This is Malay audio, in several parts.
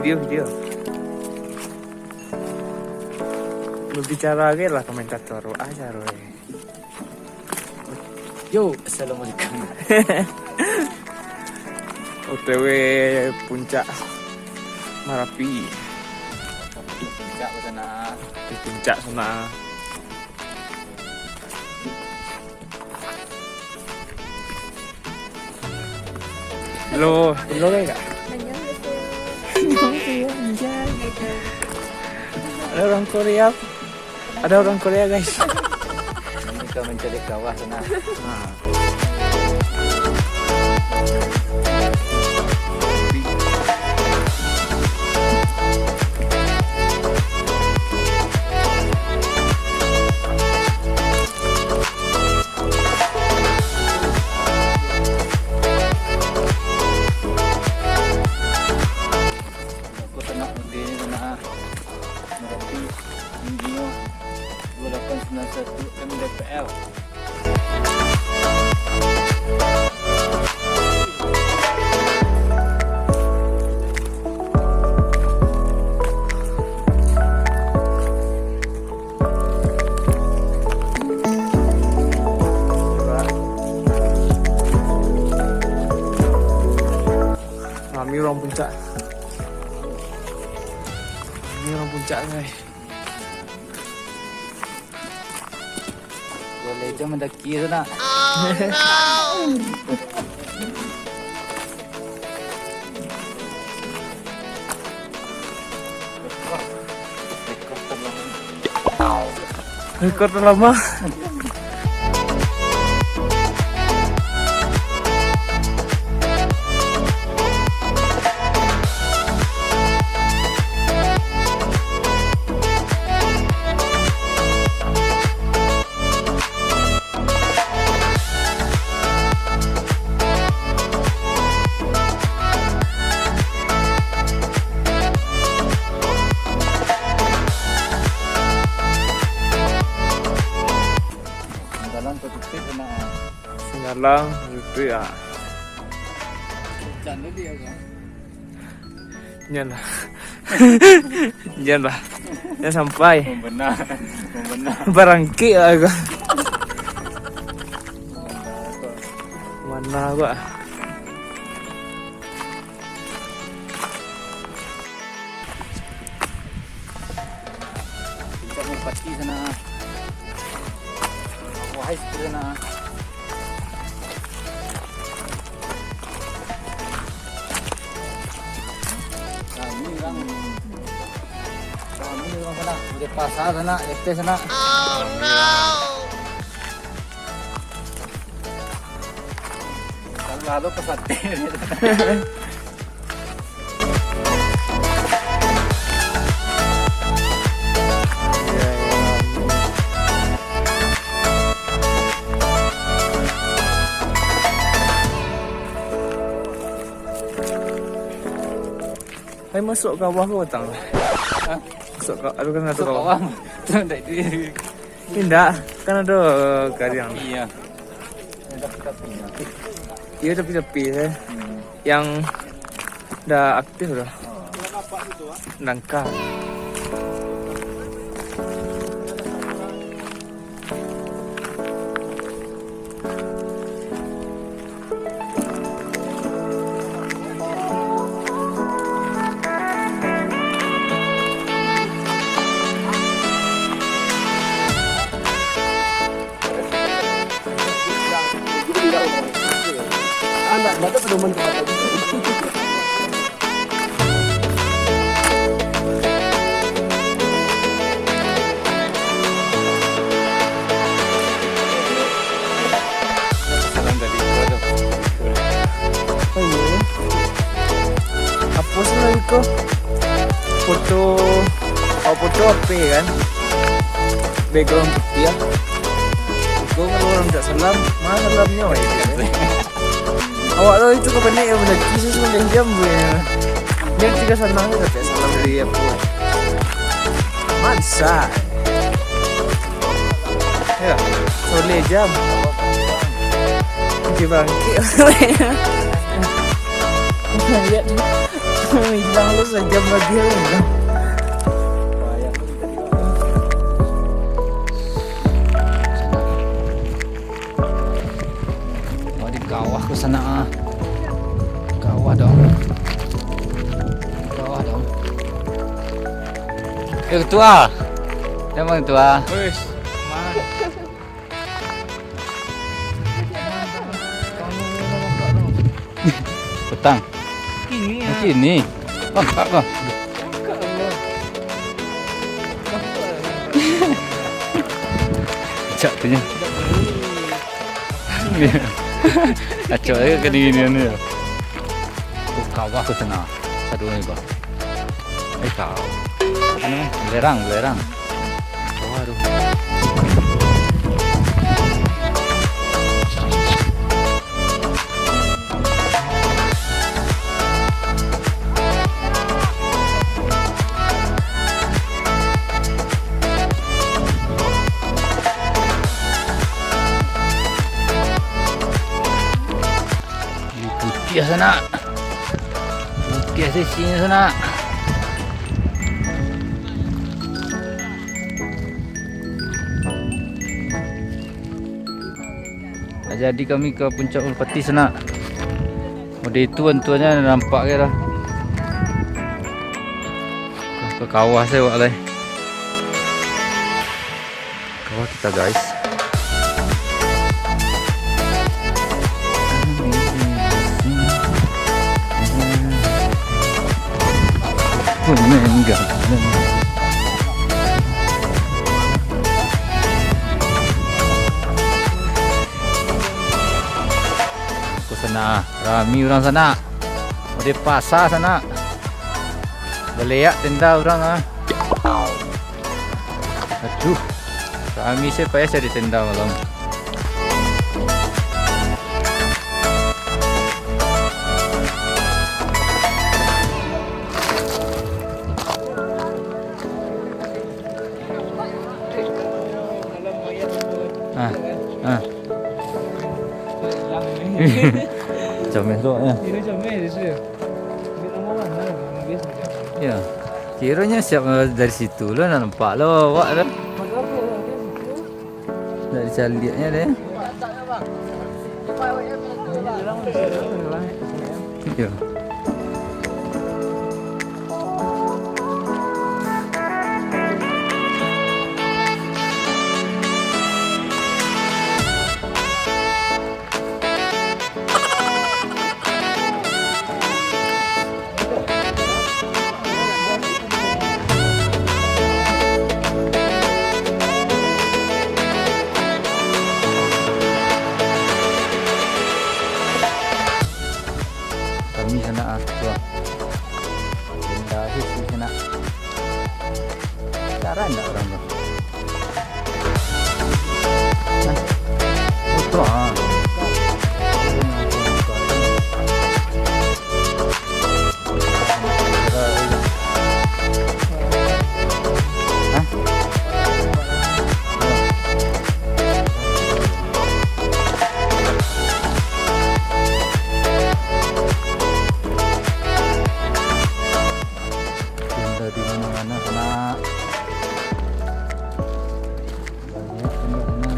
Video. Berbicara lagi lah komentator aja Roy. Yo, assalamualaikum. OTW puncak Marapi. Puncak ke sana. Di puncak sana. Halo guys kak. Ada orang Korea. Ada orang Korea guys. Kita mencari kawah sana. Aku tenang di sana. Merapi Indio 2891 MDPL. Kami orang puncak. Ini orang puncak guys. Boleh jom mendaki sana. Rekor terlama. Dalam tertutup sana. Singgalang itu ya. Jangan dia kan. Janganlah. Janganlah. Ya sampai. Benar. Barangki aku. Mana gua? Kita mau pati sana. Wahai sana. Kami orang sana. Udah pasar sana, FT sana. Oh no. Lalu pesate. Hai masuk kawah ke utang? Masuk ke, aduh kan ada kawah. Tidak itu. Tidak, kan ada karang. Iya. Ada kita punya. Iya tepi-tepi ya. Yang dah aktif dah. Nangka. Anak, mata pedoman ke mata. Salam dari gua tuh. ko. Foto apa kan? Background putih ya. Kau kalau orang tak salam, mana salamnya weh? Awak tahu itu ke benar yang benar kisah sembilan jam weh. Dia tiga salam tu tak salam dari apa? Mansa. Ya, soleh jam. Dia bangkit. Lihat ni. Hilang lu sejam lagi lah. Mau di kawah ke sana ah. Kawah dong. Kawah dong. Ketua. Memang ketua. Wes, mana? Petang. Ini ya. Ini. Bangkak kau. Cak tu je. Acak je kedinginan ni. Oh, kawah ke sana. Satu ni bah. Kau. Ano? Lerang. Kawah tu. Putih sana. Putih sini sana. Jadi kami ke puncak Ulpati sana. Udah tuan-tuannya nampak ke dah. Ke kawah saya buat lah. Kawah kita guys. Enggak. Ke sana, ramai orang sana. Ada pasar sana. Beliak tenda orang ah. Aduh. Ramai saya payah cari tenda malam. Comel tu ya. Ini comel itu. Dia nama mana? Biasa. Ya. Kiranya siap dari situ lah nampak lah awak dah. Dari caliaknya dia. Ya. Kami sana tu. Tenda di sana. Cara anda orang tu. Oh tu ah. Di mana-mana sana. Banyak tenda sana.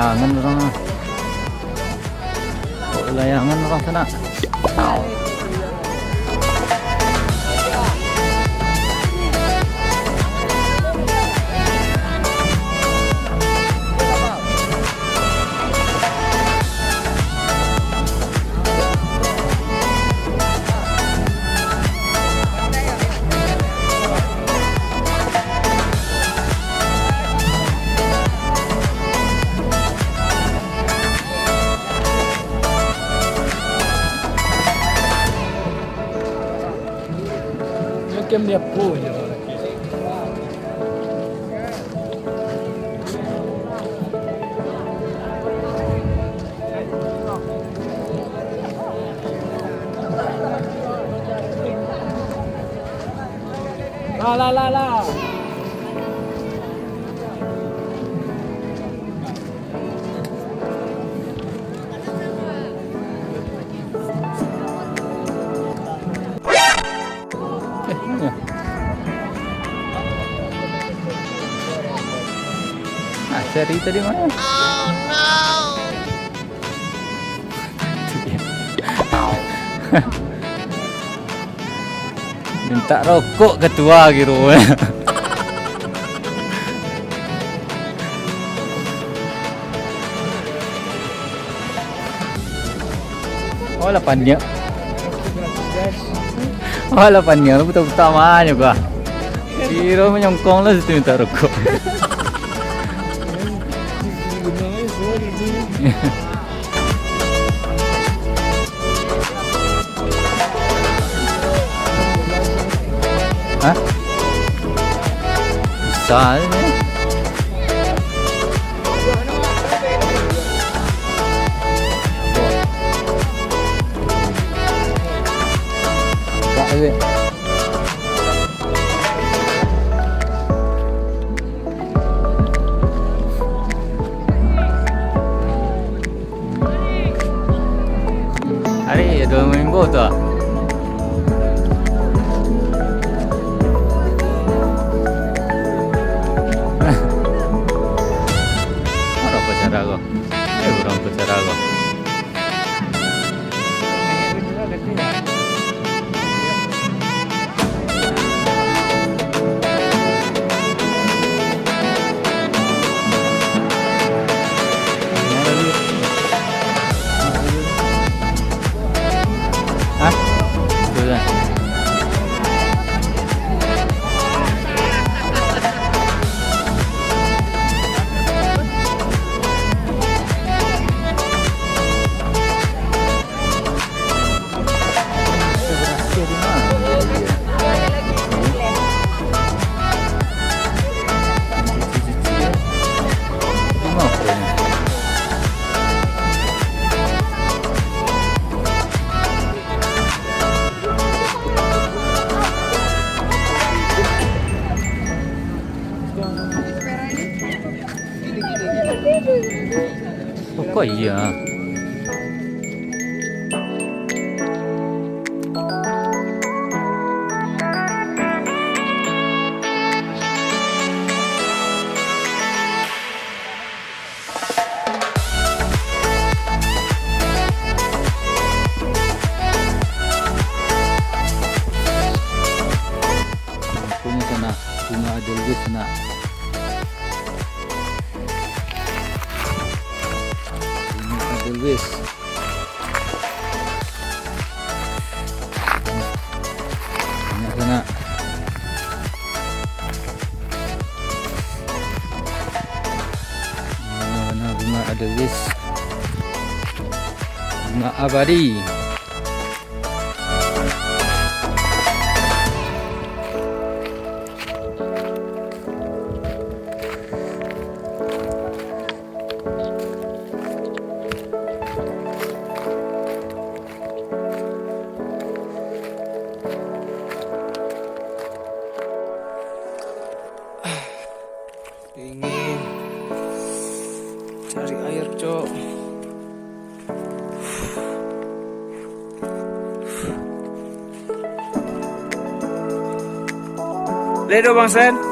layangan orang. Oh, layangan orang sana. Que me apoya. La. Ah, Seri tadi mana? Minta rokok ketua gitu. Oh, lapannya. Oh, lapannya betul-betul mahal juga. Kira menyongkong lah situ minta rokok. Hah? Bisa ni. Tak ada. Hari ada minggu tu. Orang pacara ko. Orang pacara ko. Hah? Sudah. Oh, kok iya? Punya sana, bunga Edelweiss sana. Edelweiss. Banyak sana. Mana bunga Edelweiss? Bunga abadi. Ingin cari air, Cok. Ledo Bang Sen.